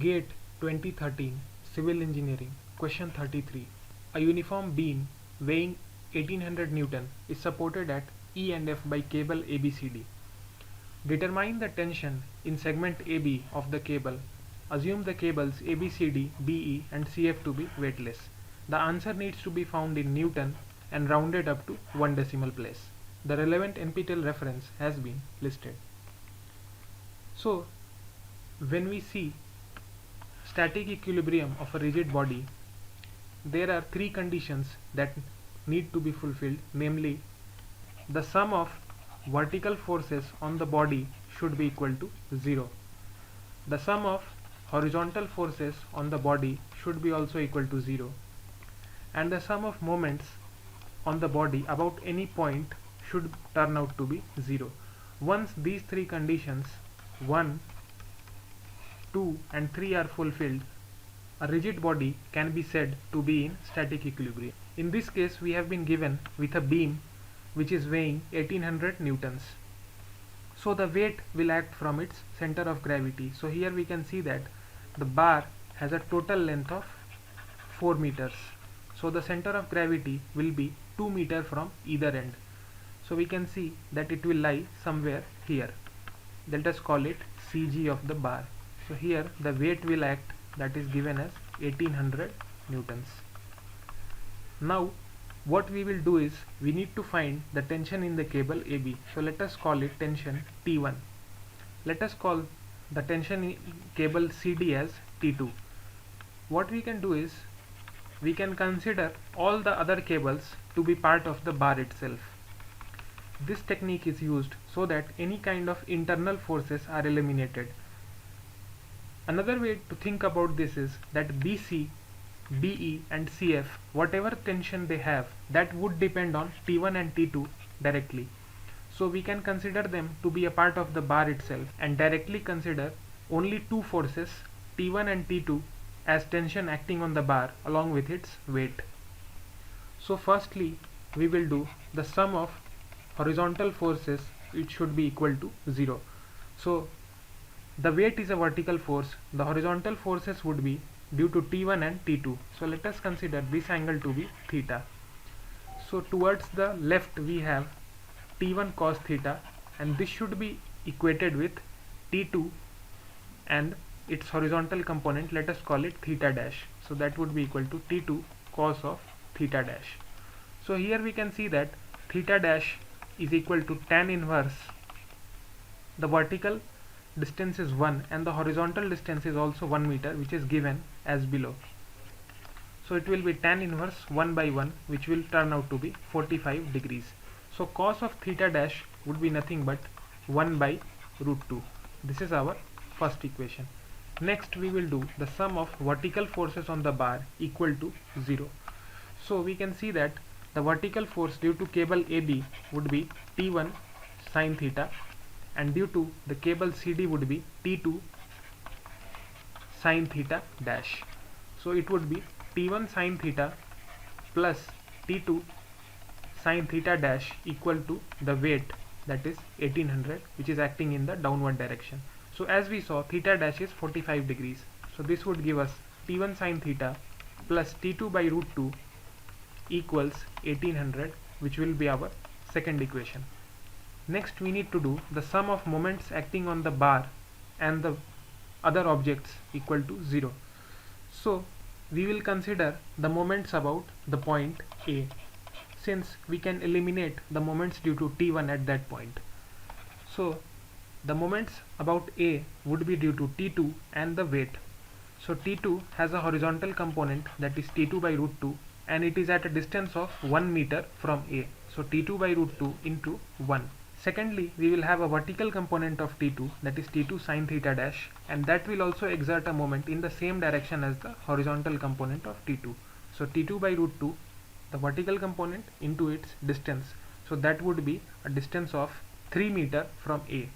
GATE 2013 Civil Engineering Question 33. A uniform beam weighing 1800 Newton is supported at E and F by cable ABCD. Determine the tension in segment AB of the cable. Assume the cables ABCD, BE and CF to be weightless. The answer needs to be found in Newton and rounded up to 1 decimal place. The relevant NPTEL reference has been listed. So, when we see static equilibrium of a rigid body, there are three conditions that need to be fulfilled, namely the sum of vertical forces on the body should be equal to 0. The sum of horizontal forces on the body should be also equal to 0. And the sum of moments on the body about any point should turn out to be 0. Once these three conditions 1, 2 and 3 are fulfilled, a rigid body can be said to be in static equilibrium. In this case, we have been given with a beam which is weighing 1800 newtons. So the weight will act from its center of gravity. So here we can see that the bar has a total length of 4 meters. So the center of gravity will be 2 meters from either end. So we can see that it will lie somewhere here. Let us call it CG of the bar. So here the weight will act, that is given as 1800 newtons. Now what we will do is we need to find the tension in the cable AB. So let us call it tension T1. Let us call the tension in cable CD as T2. What we can do is we can consider all the other cables to be part of the bar itself. This technique is used so that any kind of internal forces are eliminated. Another way to think about this is that BC, BE and CF, whatever tension they have, that would depend on T1 and T2 directly. So we can consider them to be a part of the bar itself and directly consider only two forces, T1 and T2, as tension acting on the bar along with its weight. So firstly we will do the sum of horizontal forces, which should be equal to 0. So the weight is a vertical force. The horizontal forces would be due to T1 and T2. So let us consider this angle to be theta. So towards the left we have T1 cos theta, and this should be equated with T2 and its horizontal component, let us call it theta dash. So that would be equal to T2 cos of theta dash. So here we can see that theta dash is equal to tan inverse. The vertical distance is 1 and the horizontal distance is also 1 meter, which is given as below. So it will be tan inverse 1 by 1, which will turn out to be 45 degrees. So cos of theta dash would be nothing but 1 by root 2. This is our first equation. Next we will do the sum of vertical forces on the bar equal to 0. So we can see that the vertical force due to cable AB would be T1 sin theta, and due to the cable CD would be T2 sin theta dash. So it would be T1 sin theta plus T2 sin theta dash equal to the weight, that is 1800, which is acting in the downward direction. So as we saw, theta dash is 45 degrees. So this would give us T1 sin theta plus T2 by root 2 equals 1800, which will be our second equation. Next we need to do the sum of moments acting on the bar and the other objects equal to 0. So we will consider the moments about the point A, since we can eliminate the moments due to T1 at that point. So the moments about A would be due to T2 and the weight. So T2 has a horizontal component, that is T2 by root 2, and it is at a distance of 1 meter from A. So T2 by root 2 into 1. Secondly, we will have a vertical component of T2, that is T2 sin theta dash, and that will also exert a moment in the same direction as the horizontal component of T2. So T2 by root 2, the vertical component into its distance. So that would be a distance of 3 meter from A,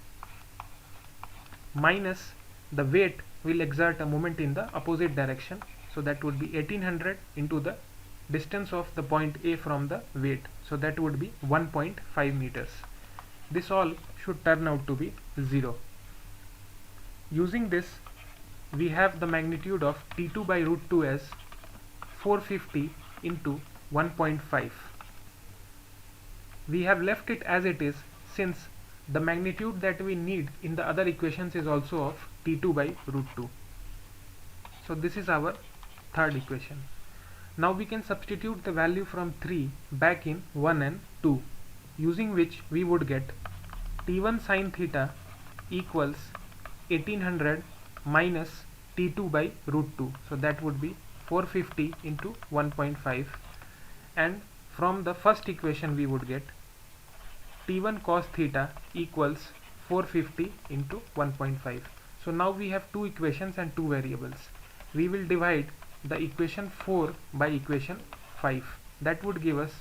minus the weight will exert a moment in the opposite direction. So that would be 1800 into the distance of the point A from the weight. So that would be 1.5 meters. This all should turn out to be 0. Using this, we have the magnitude of T2 by root 2 as 450 into 1.5. We have left it as it is since the magnitude that we need in the other equations is also of T2 by root 2. So this is our third equation. Now we can substitute the value from 3 back in 1 and 2, using which we would get T1 sin theta equals 1800 minus T2 by root 2. So that would be 450 into 1.5, and from the first equation we would get T1 cos theta equals 450 into 1.5. So now we have two equations and two variables. We will divide the equation 4 by equation 5. That would give us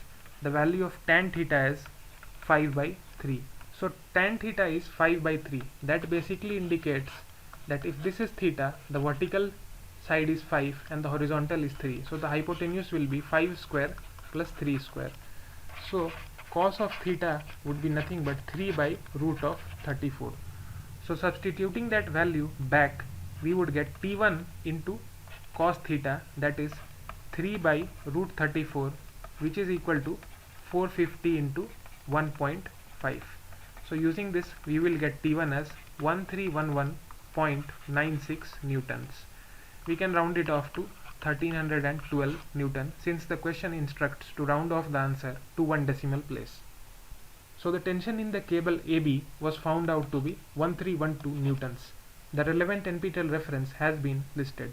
the value of tan theta as 5 by 3. So tan theta is 5 by 3. That basically indicates that if this is theta, the vertical side is 5 and the horizontal is 3. So the hypotenuse will be 5 square plus 3 square. So cos of theta would be nothing but 3 by root of 34. So substituting that value back, we would get T1 into cos theta, that is 3 by root 34, which is equal to 450 into 1.5. So using this we will get T1 as 1311.96 newtons. We can round it off to 1312 newton since the question instructs to round off the answer to one decimal place. So the tension in the cable AB was found out to be 1312 newtons. The relevant NPTEL reference has been listed.